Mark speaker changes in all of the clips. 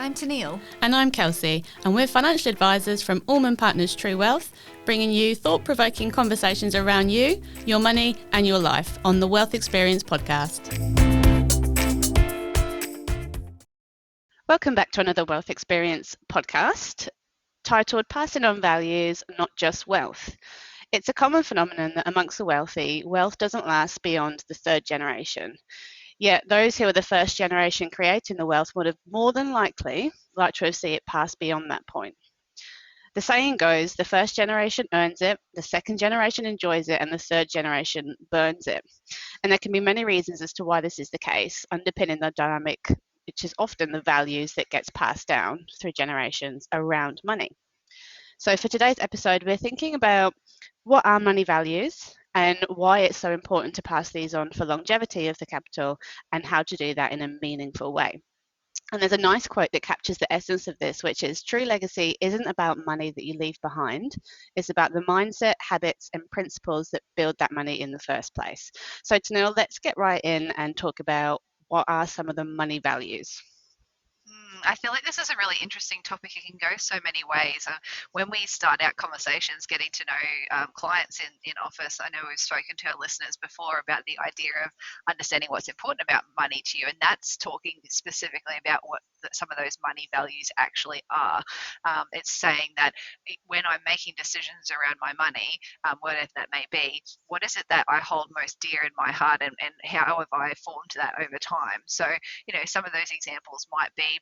Speaker 1: I'm Teneale.
Speaker 2: And I'm Kelsey, and we're financial advisors from Allman Partners True Wealth, bringing you thought-provoking conversations around you, your money and your life on the Wealth Experience podcast. Welcome back to another Wealth Experience podcast titled Passing on Values, Not Just Wealth. It's a common phenomenon that amongst the wealthy, wealth doesn't last beyond the third generation. Yet those who are the first generation creating the wealth would have more than likely like to have seen it pass beyond that point. The saying goes, the first generation earns it, the second generation enjoys it, and the third generation burns it. And there can be many reasons as to why this is the case, underpinning the dynamic, which is often the values that gets passed down through generations around money. So for today's episode, we're thinking about what are money values and why it's so important to pass these on for longevity of the capital and how to do that in a meaningful way. And there's a nice quote that captures the essence of this, which is true legacy isn't about money that you leave behind. It's about the mindset, habits and principles that build that money in the first place. So Teneale, let's get right in and talk about what are some of the money values.
Speaker 3: I feel like this is a really interesting topic. It can go so many ways. When we start out conversations, getting to know clients in office, I know we've spoken to our listeners before about the idea of understanding what's important about money to you, and that's talking specifically about what some of those money values actually are. It's saying that when I'm making decisions around my money, whatever that may be, what is it that I hold most dear in my heart, and how have I formed that over time? So, some of those examples might be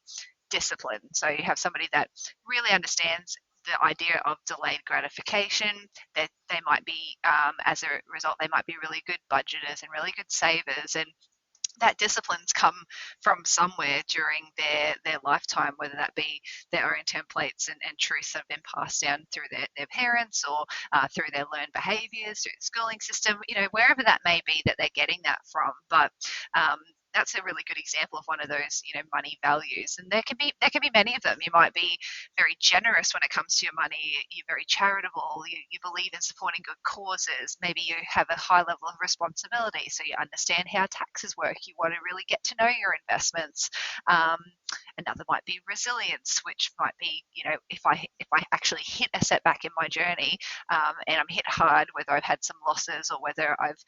Speaker 3: discipline. So you have somebody that really understands the idea of delayed gratification, that they might be, as a result, they might be really good budgeters and really good savers, and that discipline's come from somewhere during their lifetime, whether that be their own templates and truths that have been passed down through their parents or through their learned behaviours, through the schooling system, wherever that may be that they're getting that from. But that's a really good example of one of those, money values. And there can be many of them. You might be very generous when it comes to your money. You're very charitable. You believe in supporting good causes. Maybe you have a high level of responsibility, so you understand how taxes work. You want to really get to know your investments. Another might be resilience, which might be, if I actually hit a setback in my journey, and I'm hit hard, whether I've had some losses or whether I've,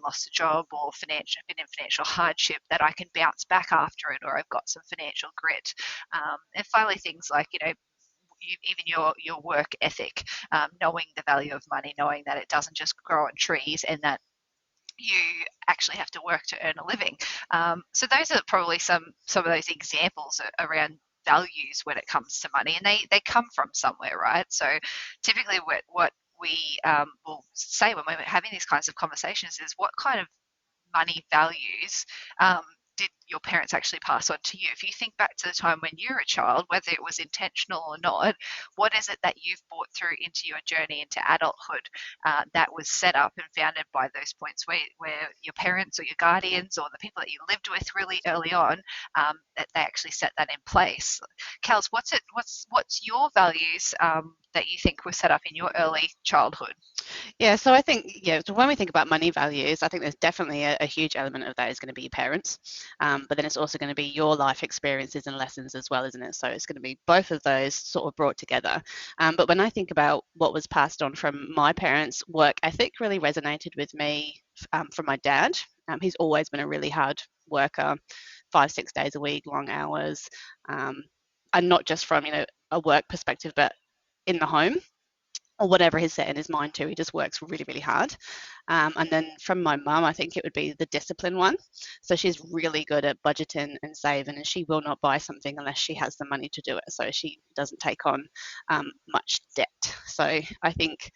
Speaker 3: lost a job or been in financial hardship, that I can bounce back after it, or I've got some financial grit. And finally, things like, even your work ethic, knowing the value of money, knowing that it doesn't just grow on trees and that you actually have to work to earn a living. So those are probably some of those examples around values when it comes to money, and they come from somewhere, right? So typically what we will say when we're having these kinds of conversations is, what kind of money values did your parents actually pass on to you? If you think back to the time when you were a child, whether it was intentional or not, what is it that you've brought through into your journey into adulthood that was set up and founded by those points where your parents or your guardians or the people that you lived with really early on, that they actually set that in place? Kels, what's your values that you think were set up in your early childhood?
Speaker 2: Yeah, so I think, so when we think about money values, I think there's definitely a huge element of that is going to be your parents, but then it's also going to be your life experiences and lessons as well, isn't it? So it's going to be both of those sort of brought together. But when I think about what was passed on from my parents, work ethic really resonated with me from my dad. He's always been a really hard worker, 5-6 days a week, long hours, and not just from, a work perspective, but in the home, or whatever he's set in his mind to. He just works really, really hard. And then from my mum, I think it would be the discipline one. So she's really good at budgeting and saving, and she will not buy something unless she has the money to do it. So she doesn't take on much debt. So I think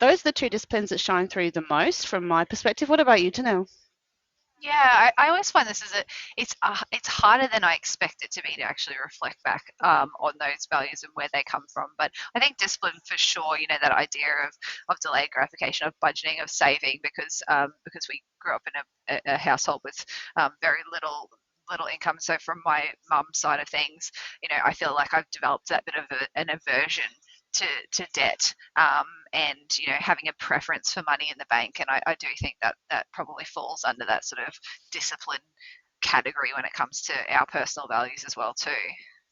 Speaker 2: those are the two disciplines that shine through the most from my perspective. What about you, Teneale?
Speaker 3: Yeah, I always find this it's harder than I expect it to be to actually reflect back on those values and where they come from. But I think discipline for sure, that idea of delayed gratification, of budgeting, of saving, because we grew up in a household with very little income. So from my mum's side of things, I feel like I've developed that bit of an aversion to debt, and having a preference for money in the bank. And I do think that probably falls under that sort of discipline category when it comes to our personal values as well too.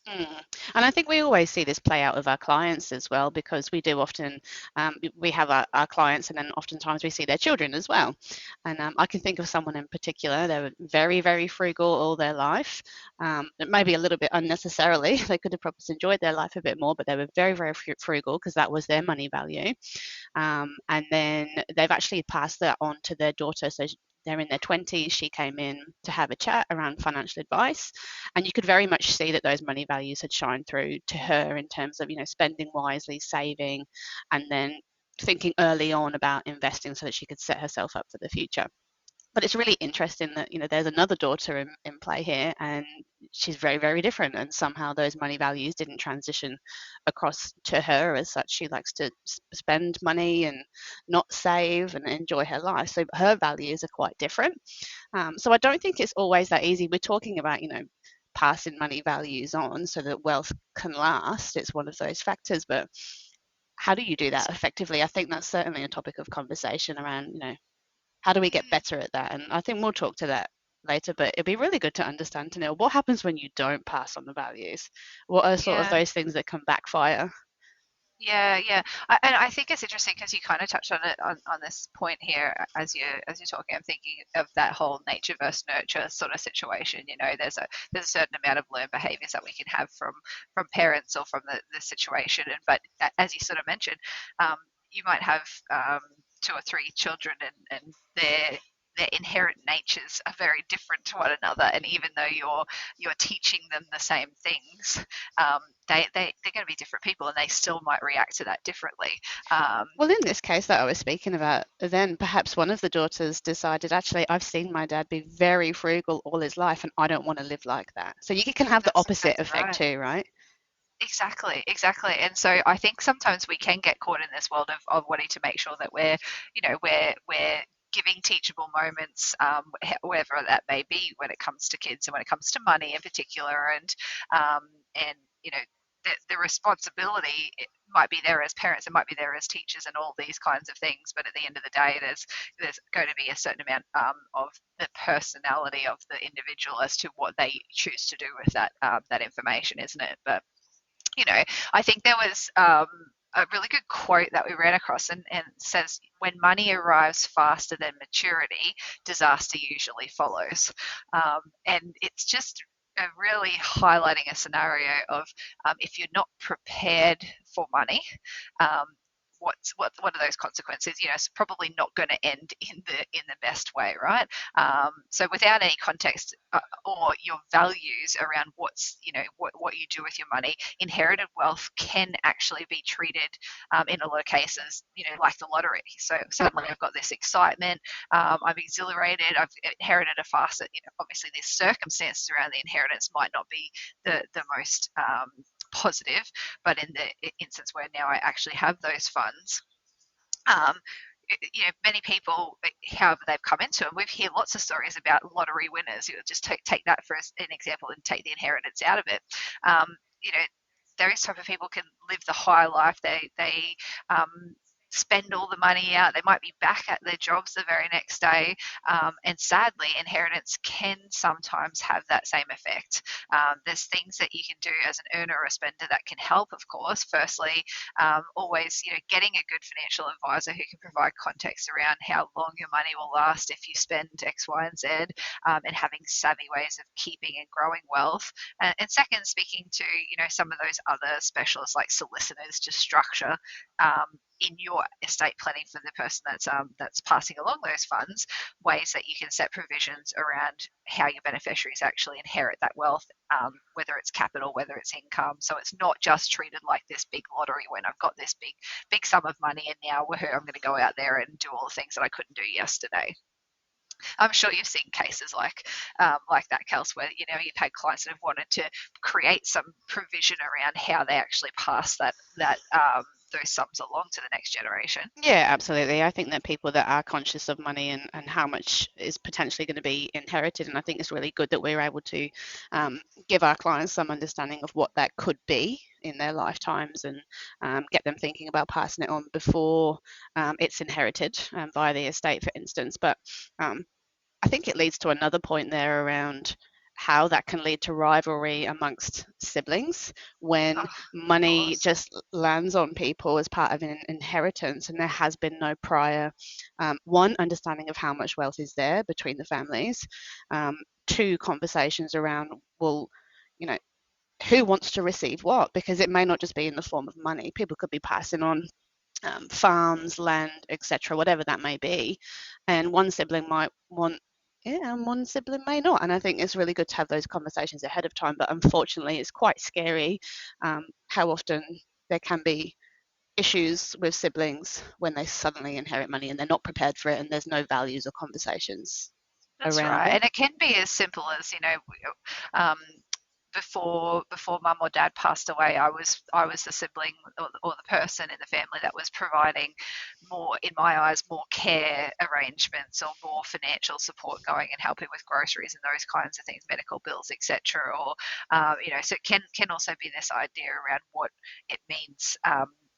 Speaker 2: Mm. And I think we always see this play out with our clients as well, because we do often, we have our clients, and then oftentimes we see their children as well. And I can think of someone in particular. They were very, very frugal all their life. Maybe a little bit unnecessarily. They could have probably enjoyed their life a bit more, but they were very, very frugal because that was their money value. And then they've actually passed that on to their daughter. So they're in their 20s. She came in to have a chat around financial advice, and you could very much see that those money values had shined through to her in terms of, spending wisely, saving, and then thinking early on about investing so that she could set herself up for the future. But it's really interesting that there's another daughter in play here, and she's very, very different, and somehow those money values didn't transition across to her as such. She likes to spend money and not save and enjoy her life, so her values are quite different. So I don't think it's always that easy. We're talking about passing money values on so that wealth can last. It's one of those factors, but how do you do that effectively? I think that's certainly a topic of conversation around how do we get
Speaker 3: Mm,
Speaker 2: better at that? And I think we'll talk to that later, but it'd be really good to understand, to know what happens when you don't pass on the values. What are sort of
Speaker 3: yeah.
Speaker 2: those things that can backfire?
Speaker 3: Yeah, yeah, and I think it's interesting because you kind of touched on it on this point here as you're talking. I'm thinking of that whole nature versus nurture sort of situation. There's a certain amount of learned behaviours that we can have from parents or from the situation, but as you sort of mentioned, you might have two or three children, and their inherent natures are very different to one another, and even though you're teaching them the same things, they're going to be different people, and they still might react to that differently. Um,
Speaker 2: Well, in this case that I was speaking about, then perhaps one of the daughters decided, actually, I've seen my dad be very frugal all his life, and I don't want to live like that. So you can have the
Speaker 3: that's
Speaker 2: opposite
Speaker 3: exactly
Speaker 2: effect
Speaker 3: right.
Speaker 2: too, right?
Speaker 3: Exactly, exactly. And so I think sometimes we can get caught in this world of wanting to make sure that we're giving teachable moments, wherever that may be, when it comes to kids and when it comes to money in particular, and you know the responsibility, it might be there as parents, it might be there as teachers, and all these kinds of things. But at the end of the day, there's going to be a certain amount of the personality of the individual as to what they choose to do with that information, isn't it? But you know, I think there was a really good quote that we ran across, and says, when money arrives faster than maturity, disaster usually follows. And it's just really highlighting a scenario of, if you're not prepared for money, um, what are those consequences? It's probably not going to end in the best way, right? So without any context, or your values around what you do with your money, inherited wealth can actually be treated, in a lot of cases, like the lottery. So suddenly I've got this excitement, I'm exhilarated, I've inherited a faster, obviously the circumstances around the inheritance might not be the most positive, but in the instance where now I actually have those funds, um, many people, however they've come into it, we hear lots of stories about lottery winners. Just take that for an example and take the inheritance out of it. Um, you know, those type of people can live the high life. They spend all the money out. They might be back at their jobs the very next day. And sadly, inheritance can sometimes have that same effect. There's things that you can do as an earner or a spender that can help, of course. Firstly, always, getting a good financial advisor who can provide context around how long your money will last if you spend X, Y, and Z, and having savvy ways of keeping and growing wealth. And second, speaking to, some of those other specialists like solicitors to structure, in your estate planning for the person that's passing along those funds, ways that you can set provisions around how your beneficiaries actually inherit that wealth, whether it's capital, whether it's income. So it's not just treated like this big lottery when I've got this big sum of money, and now I'm going to go out there and do all the things that I couldn't do yesterday. I'm sure you've seen cases like that, Kels, where you've had clients that have wanted to create some provision around how they actually pass those sums along to the next generation.
Speaker 2: Yeah, absolutely. I think that people that are conscious of money and how much is potentially going to be inherited, and I think it's really good that we're able to give our clients some understanding of what that could be in their lifetimes, and get them thinking about passing it on before it's inherited via the estate, for instance. But um, I think it leads to another point there around how that can lead to rivalry amongst siblings when
Speaker 3: Oh, of
Speaker 2: money
Speaker 3: course.
Speaker 2: just lands on people as part of an inheritance and there has been no prior one understanding of how much wealth is there between the families, two conversations around, well, you know, who wants to receive what, because it may not just be in the form of money. People could be passing on farms, land, etc., whatever that may be. And one sibling might want it, and one sibling may not. And I think it's really good to have those conversations ahead of time. But unfortunately, it's quite scary how often there can be issues with siblings when they suddenly inherit money and they're not prepared for it, and there's no values or conversations
Speaker 3: That's
Speaker 2: around
Speaker 3: right.
Speaker 2: it.
Speaker 3: And it can be as simple as, um, before mum or dad passed away, I was the sibling or the person in the family that was providing more, in my eyes, more care arrangements or more financial support, going and helping with groceries and those kinds of things, medical bills, etc. Or so it can also be this idea around what it means.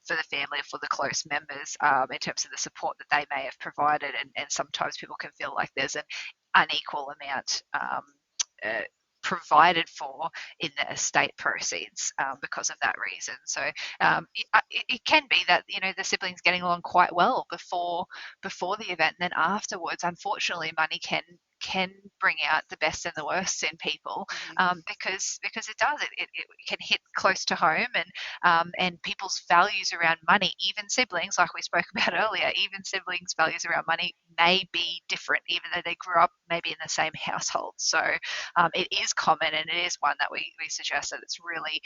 Speaker 3: For the family or for the close members, in terms of the support that they may have provided, and sometimes people can feel like there's an unequal amount uh, provided for in the estate proceeds, because of that reason. So it can be that the siblings getting along quite well before the event, and then afterwards, unfortunately, money can bring out the best and the worst in people, because it does, it can hit close to home, and people's values around money, even siblings, like we spoke about earlier, even siblings' values around money may be different, even though they grew up maybe in the same household. So it is common, and it is one that we suggest that it's really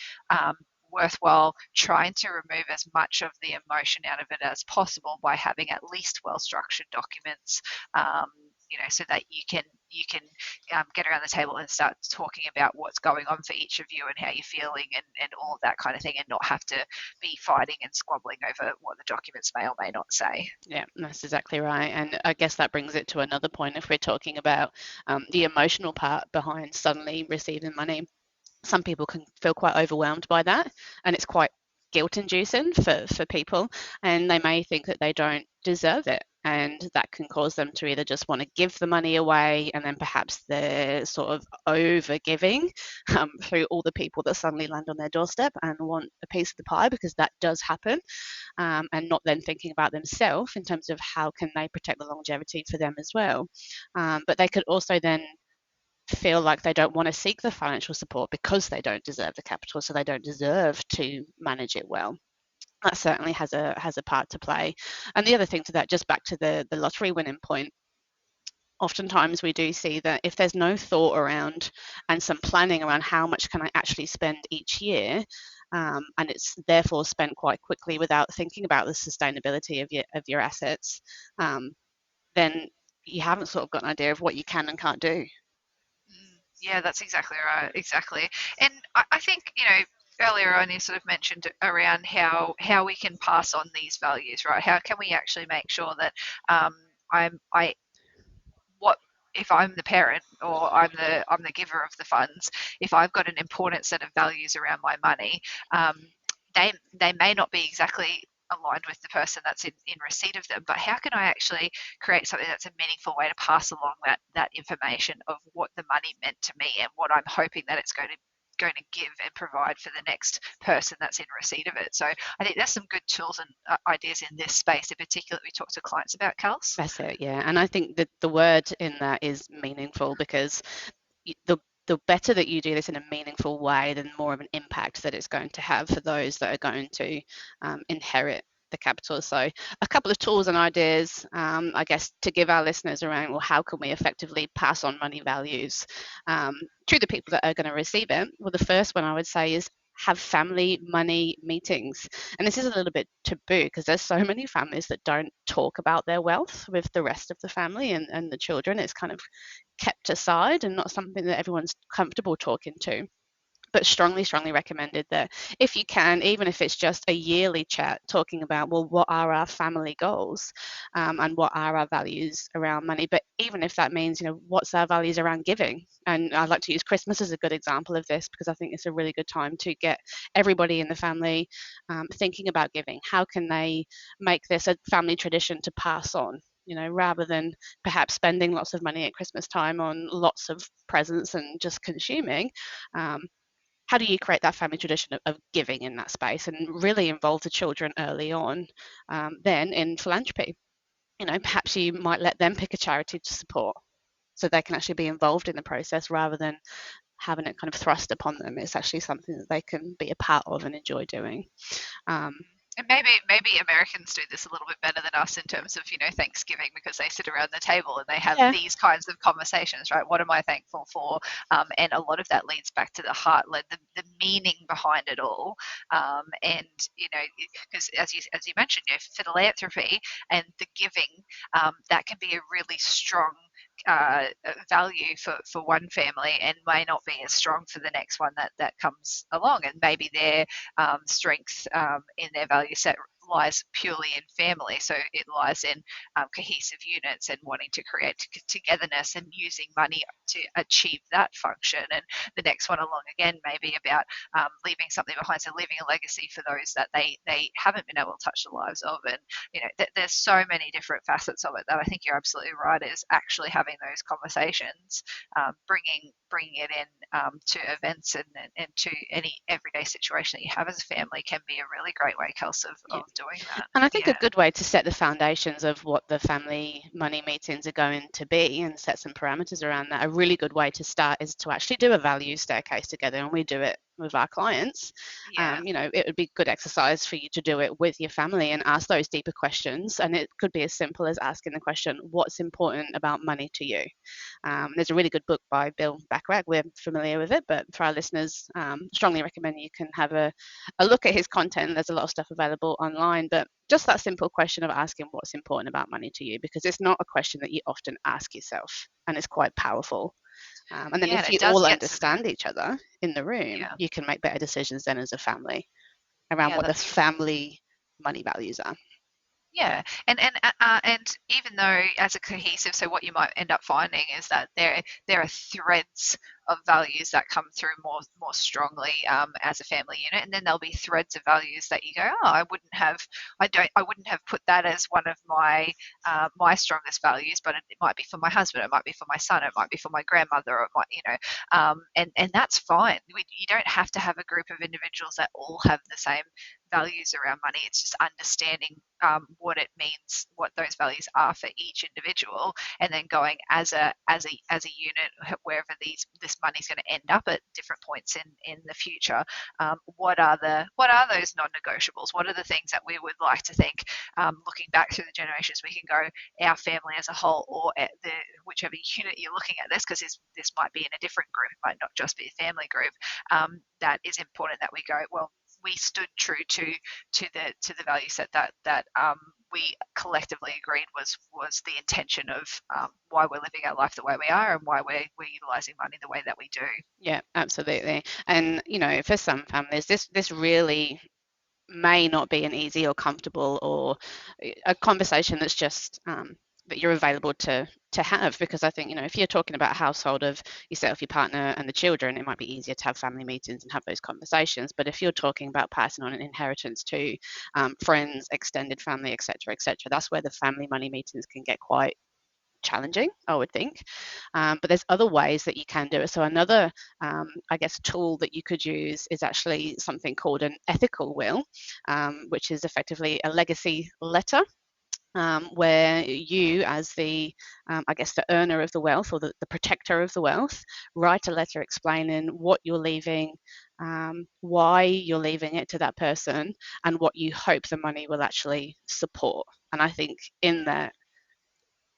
Speaker 3: worthwhile trying to remove as much of the emotion out of it as possible by having at least well-structured documents, so that you can get around the table and start talking about what's going on for each of you and how you're feeling, and all of that kind of thing, and not have to be fighting and squabbling over what the documents may or may not say.
Speaker 2: Yeah, that's exactly right. And I guess that brings it to another point if we're talking about the emotional part behind suddenly receiving money. Some people can feel quite overwhelmed by that, and it's quite guilt inducing for people, and they may think that they don't deserve it, and that can cause them to either just want to give the money away, and then perhaps they're sort of over giving through all the people that suddenly land on their doorstep and want a piece of the pie, because that does happen, and not then thinking about themselves in terms of how can they protect the longevity for them as well. But they could also then feel like they don't want to seek the financial support because they don't deserve the capital, so they don't deserve to manage it well. That certainly has a part to play. And the other thing to that, just back to the lottery winning point, oftentimes we do see that if there's no thought around and some planning around how much can I actually spend each year, and it's therefore spent quite quickly without thinking about the sustainability of your assets, then you haven't sort of got an idea of what you can and can't do.
Speaker 3: Yeah, that's exactly right. Exactly. And I think, earlier on you sort of mentioned around how we can pass on these values, right? How can we actually make sure that I what if I'm the parent, or I'm the giver of the funds, if I've got an important set of values around my money, they may not be exactly aligned with the person that's in receipt of them, but how can I actually create something that's a meaningful way to pass along that information of what the money meant to me and what I'm hoping that it's going to give and provide for the next person that's in receipt of it. So I think there's some good tools and ideas in this space in particular that we talk to clients about, Kels.
Speaker 2: That's it, yeah. And I think that the word in that is meaningful, because the better that you do this in a meaningful way, the more of an impact that it's going to have for those that are going to inherit the capital. So a couple of tools and ideas, I guess, to give our listeners around, well, how can we effectively pass on money values to the people that are going to receive it? Well, the first one I would say is have family money meetings. And this is a little bit taboo because there's so many families that don't talk about their wealth with the rest of the family and the children. It's kind of kept aside and not something that everyone's comfortable talking to. But strongly, strongly recommended that if you can, even if it's just a yearly chat, talking about, well, what are our family goals, and what are our values around money. But even if that means, what's our values around giving? And I'd like to use Christmas as a good example of this, because I think it's a really good time to get everybody in the family thinking about giving. How can they make this a family tradition to pass on? rather than perhaps spending lots of money at Christmas time on lots of presents and just consuming. How do you create that family tradition of giving in that space and really involve the children early on, then in philanthropy? Perhaps you might let them pick a charity to support so they can actually be involved in the process rather than having it kind of thrust upon them. It's actually something that they can be a part of and enjoy doing.
Speaker 3: And maybe Americans do this a little bit better than us in terms of, Thanksgiving, because they sit around the table and they have
Speaker 2: Yeah.
Speaker 3: these kinds of conversations, right? What am I thankful for? And a lot of that leads back to the heart, the meaning behind it all. And, because as you mentioned, philanthropy and the giving, that can be a really strong value for one family and may not be as strong for the next one that comes along, and maybe their strength in their value set lies purely in family. So it lies in cohesive units and wanting to create togetherness and using money to achieve that function. And the next one along again may be about leaving something behind, so leaving a legacy for those that they haven't been able to touch the lives of. And there's so many different facets of it that I think you're absolutely right, is actually having those conversations, bringing it in to events and to any everyday situation that you have as a family can be a really great way, Kelsey, of doing that.
Speaker 2: And I think a good way to set the foundations of what the family money meetings are going to be and set some parameters around that, a really good way to start is to actually do a value staircase together, and we do it with our clients. It would be good exercise for you to do it with your family and ask those deeper questions. And it could be as simple as asking the question, what's important about money to you? There's a really good book by Bill Bachrach. We're familiar with it, but for our listeners, strongly recommend you can have a look at his content. There's a lot of stuff available online, but just that simple question of asking what's important about money to you, because it's not a question that you often ask yourself, and it's quite powerful. And then if you all understand each other in the room, you can make better decisions then as a family around what the family money values are.
Speaker 3: Yeah, and even though as a cohesive, so what you might end up finding is that there are threads of values that come through more strongly as a family unit, and then there'll be threads of values that you go, oh, I wouldn't have put that as one of my my strongest values, but it might be for my husband, it might be for my son, it might be for my grandmother, or it might, and that's fine. You don't have to have a group of individuals that all have the same values around money. It's just understanding what it means, what those values are for each individual, and then going as a unit, wherever this money's going to end up at different points in the future. What are those non-negotiables? What are the things that we would like to think, looking back through the generations, we can go, our family as a whole, or at whichever unit you're looking at this, because this might be in a different group, it might not just be a family group, that is important that we go, well, we stood true to the value set that we collectively agreed was the intention of why we're living our life the way we are, and why we're utilizing money the way that we do.
Speaker 2: Yeah, absolutely. And for some families, this really may not be an easy or comfortable or a conversation that's just that you're available to have, because I think if you're talking about a household of yourself, your partner, and the children, it might be easier to have family meetings and have those conversations. But if you're talking about passing on an inheritance to friends, extended family, etc., that's where the family money meetings can get quite challenging, I would think. But there's other ways that you can do it. So another, I guess, tool that you could use is actually something called an ethical will, which is effectively a legacy letter. Where you, as the, I guess, the earner of the wealth, or the protector of the wealth, write a letter explaining what you're leaving, why you're leaving it to that person, and what you hope the money will actually support. And I think in that,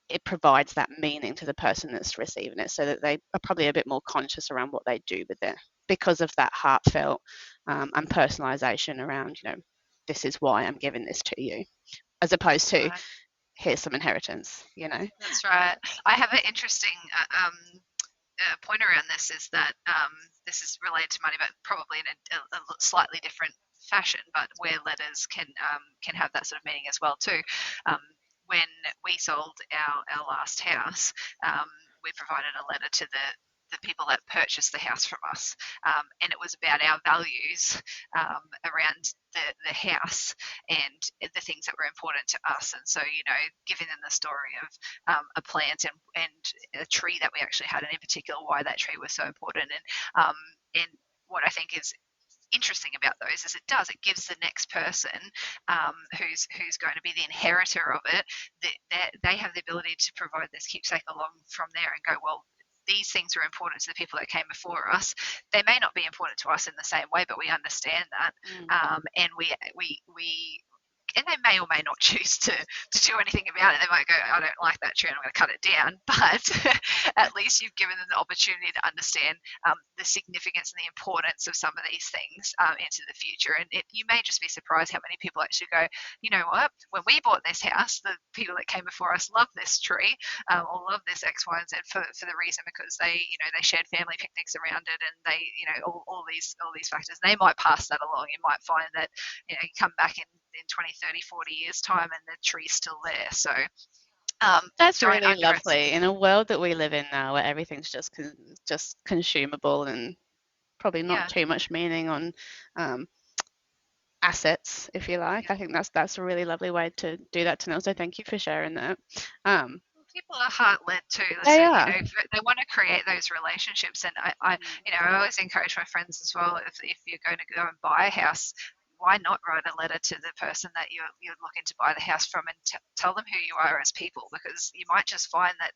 Speaker 2: it provides that meaning to the person that's receiving it, so that they are probably a bit more conscious around what they do with it, because of that heartfelt and personalization around, this is why I'm giving this to you, as opposed to here's some inheritance.
Speaker 3: That's right. I have an interesting point around this, is that this is related to money, but probably in a slightly different fashion, but where letters can have that sort of meaning as well too. When we sold our last house, we provided a letter to the people that purchased the house from us, and it was about our values around the house and the things that were important to us. And so, giving them the story of a plant and a tree that we actually had, and in particular why that tree was so important. And what I think is interesting about those is it gives the next person who's going to be the inheritor of it, they have the ability to provide this keepsake along from there and go, well, these things are important to the people that came before us. They may not be important to us in the same way, but we understand that. And we and they may or may not choose to do anything about it. They might go, I don't like that tree and I'm going to cut it down. But at least you've given them the opportunity to understand the significance and the importance of some of these things into the future. And you may just be surprised how many people actually go, you know what, when we bought this house, the people that came before us love this tree or love this X, Y, and Z for the reason because they shared family picnics around it, and they, all these factors. They might pass that along. You might find that, you come back in 20, 30, 40 years time and the tree's still there. So
Speaker 2: that's really lovely in a world that we live in now where everything's just consumable and probably not too much meaning on assets, if you like. I think that's a really lovely way to do that, Teneale. So thank you for sharing that.
Speaker 3: People are heart-led too.
Speaker 2: They are.
Speaker 3: They want to create those relationships, and I always encourage my friends as well. If you're going to go and buy a house, why not write a letter to the person that you're looking to buy the house from and tell them who you are as people? Because you might just find that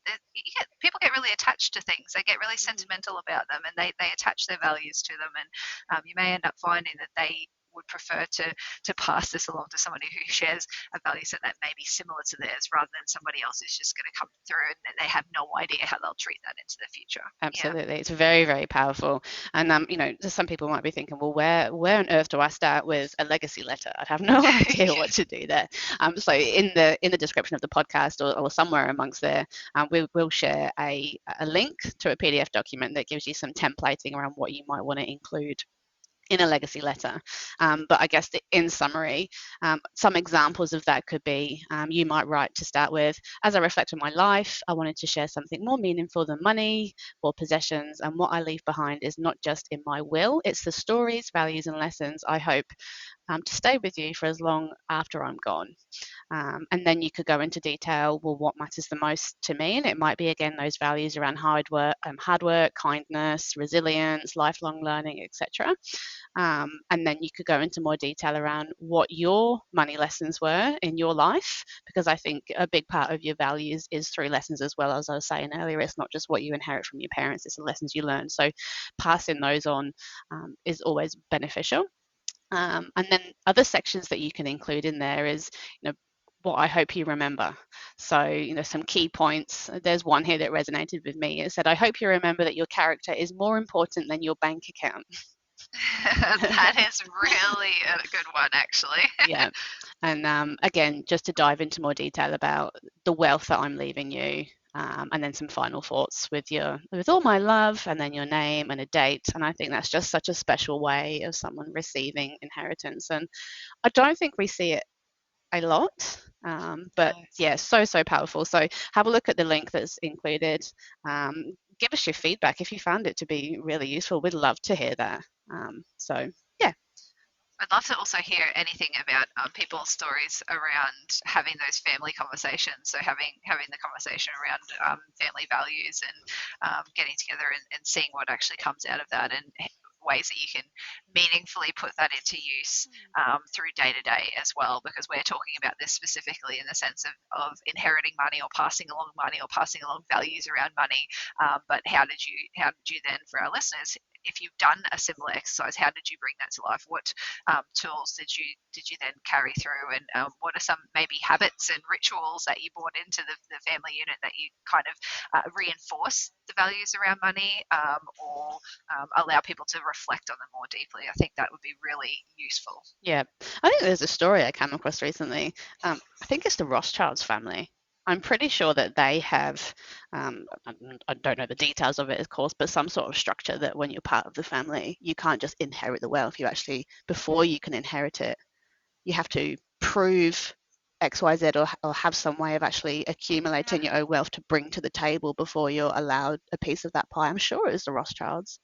Speaker 3: people get really attached to things. They get really sentimental about them, and they attach their values to them, and you may end up finding that they would prefer to pass this along to somebody who shares a value set that may be similar to theirs, rather than somebody else who's just going to come through and they have no idea how they'll treat that into the future.
Speaker 2: Absolutely. It's very, very powerful. And some people might be thinking, well, where on earth do I start with a legacy letter? I'd have no idea what to do there. So in the description of the podcast or somewhere amongst there, we'll share a link to a PDF document that gives you some templating around what you might want to include in a legacy letter. But I guess in summary, some examples of that could be, you might write to start with, as I reflect on my life, I wanted to share something more meaningful than money or possessions, and what I leave behind is not just in my will, it's the stories, values, and lessons I hope to stay with you for as long after I'm gone. And then you could go into detail, well, what matters the most to me? And it might be, again, those values around hard work, kindness, resilience, lifelong learning, etc. And then you could go into more detail around what your money lessons were in your life, because I think a big part of your values is through lessons as well. As I was saying earlier, it's not just what you inherit from your parents, it's the lessons you learn. So passing those on is always beneficial. And then other sections that you can include in there is, what I hope you remember. So, some key points. There's one here that resonated with me. It said, I hope you remember that your character is more important than your bank account.
Speaker 3: That is really a good one, actually.
Speaker 2: Yeah. And again, just to dive into more detail about the wealth that I'm leaving you. And then some final thoughts with all my love, and then your name and a date. And I think that's just such a special way of someone receiving inheritance. And I don't think we see it a lot, but yeah, so powerful. So have a look at the link that's included. Give us your feedback if you found it to be really useful. We'd love to hear that. So yeah.
Speaker 3: I'd love to also hear anything about people's stories around having those family conversations. So having the conversation around family values and getting together and seeing what actually comes out of that, and ways that you can meaningfully put that into use through day to day as well, because we're talking about this specifically in the sense of inheriting money or passing along values around money. But how did you then, for our listeners, if you've done a similar exercise, how did you bring that to life? What tools did you then carry through, and what are some maybe habits and rituals that you brought into the family unit that you kind of reinforce the values around money, or allow people to reflect on them more deeply? I think that would be really useful.
Speaker 2: Yeah, I think there's a story I came across recently. I think it's the Rothschilds family. I'm pretty sure that they have, I don't know the details of it, of course, but some sort of structure that when you're part of the family, you can't just inherit the wealth. You actually, before you can inherit it, you have to prove XYZ, or have some way of actually accumulating your own wealth to bring to the table before you're allowed a piece of that pie. I'm sure it was the Rothschilds.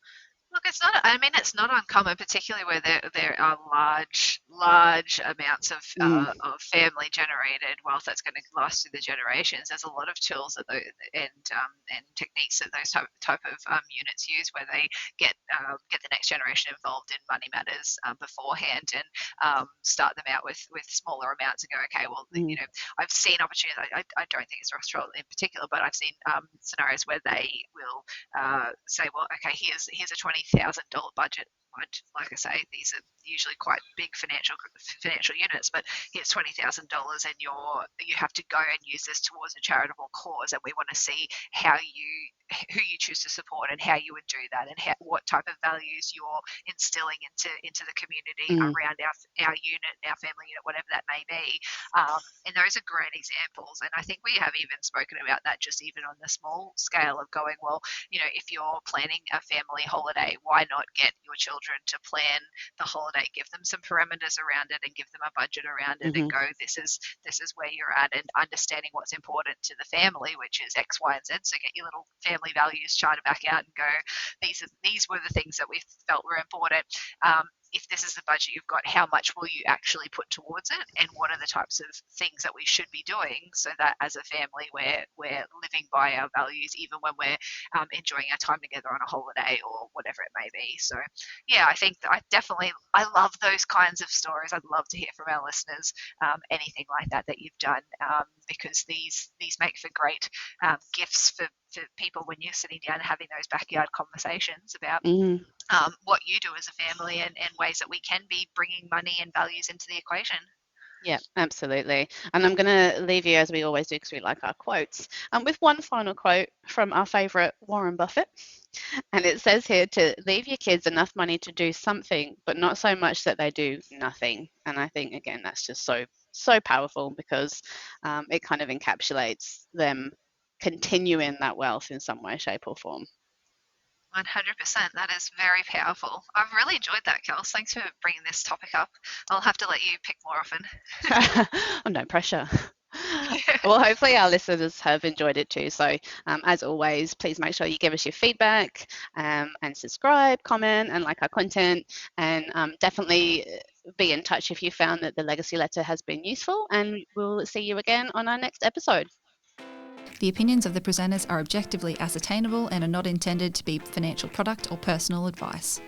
Speaker 3: Look, it's not. I mean, it's not uncommon, particularly where there are large amounts of family generated wealth that's going to last through the generations. There's a lot of tools that and techniques that those type of units use, where they get the next generation involved in money matters beforehand, and start them out with smaller amounts and go, okay, well, you know, I've seen opportunities. I don't think it's Rothschild in particular, but I've seen scenarios where they will say, well, okay, here's a $20,000 budget. Like I say, these are usually quite big financial units, but here's $20,000, and you have to go and use this towards a charitable cause, and we want to see who you choose to support and how you would do that, and what type of values you're instilling into the community around our unit, our family unit, whatever that may be. And those are great examples, and I think we have even spoken about that, just even on the small scale of going, well, you know, if you're planning a family holiday, why not get your children to plan the holiday, give them some parameters around it, and give them a budget around it, and go, this is where you're at, and understanding what's important to the family, which is X, Y, and Z. So get your little family values charter back out and go, these were the things that we felt were important. If this is the budget you've got, how much will you actually put towards it, and what are the types of things that we should be doing, so that as a family we're living by our values, even when we're enjoying our time together on a holiday or whatever it may be. So yeah, I think I love those kinds of stories. I'd love to hear from our listeners anything like that you've done, because these make for great gifts for people when you're sitting down and having those backyard conversations about what you do as a family, and ways that we can be bringing money and values into the equation.
Speaker 2: Yeah, absolutely. And I'm going to leave you, as we always do, because we like our quotes, with one final quote from our favourite Warren Buffett. And it says here to leave your kids enough money to do something, but not so much that they do nothing. And I think, again, that's just so powerful, because it kind of encapsulates them continuing that wealth in some way, shape, or form.
Speaker 3: 100%. That is very powerful. I've really enjoyed that, Kels. Thanks for bringing this topic up. I'll have to let you pick more often.
Speaker 2: Oh, no pressure. Well, hopefully our listeners have enjoyed it too. So as always, please make sure you give us your feedback, and subscribe, comment, and like our content. And definitely be in touch if you found that the legacy letter has been useful. And we'll see you again on our next episode.
Speaker 1: The opinions of the presenters are objectively ascertainable and are not intended to be financial product or personal advice.